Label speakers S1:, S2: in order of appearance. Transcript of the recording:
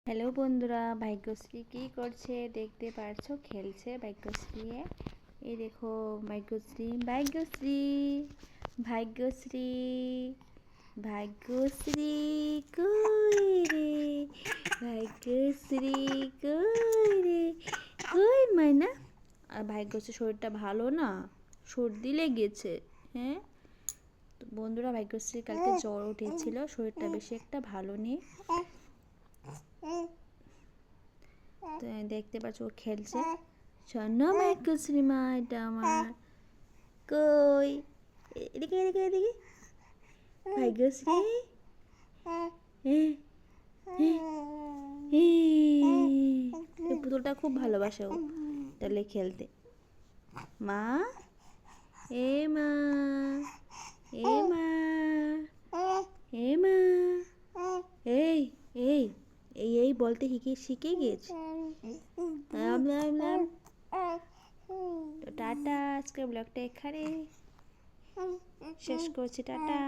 S1: Hello বন্ধুরা, ভাগ্যশ্রী কি করছে দেখতে পারছো? খেলছে ভাগ্যশ্রী। এই দেখো ভাগ্যশ্রী, ভাগ্যশ্রী, ভাগ্যশ্রী, ভাগ্যশ্রী কই রে, ভাগ্যশ্রী কই রে, কই মাইনা। আর ভাগ্যশ্রী শরীরটা ভালো না, সর্দি লেগেছে। হ্যাঁ তো বন্ধুরা, ভাগ্যশ্রী কালকে জ্বর উঠেছিল, শরীরটা বেশি একটা ভালো নেই। তো দেখতে পাচ্ছ ও খেলছে। শোনো ভাগ্যশ্রী মা, এটা আমার কই, এদিকে এদিকে এদিকে ভাগ্যশ্রী। এই পুতুলটা খুব ভালোবাসে ও, তাহলে খেলতে। মা, এ মা, এ মা, এ মা, এই এই এই এই বলতে শিখে গিয়েছে। তো টাটা, আজকের ব্লগটা এখানে শেষ করছি। টাটা।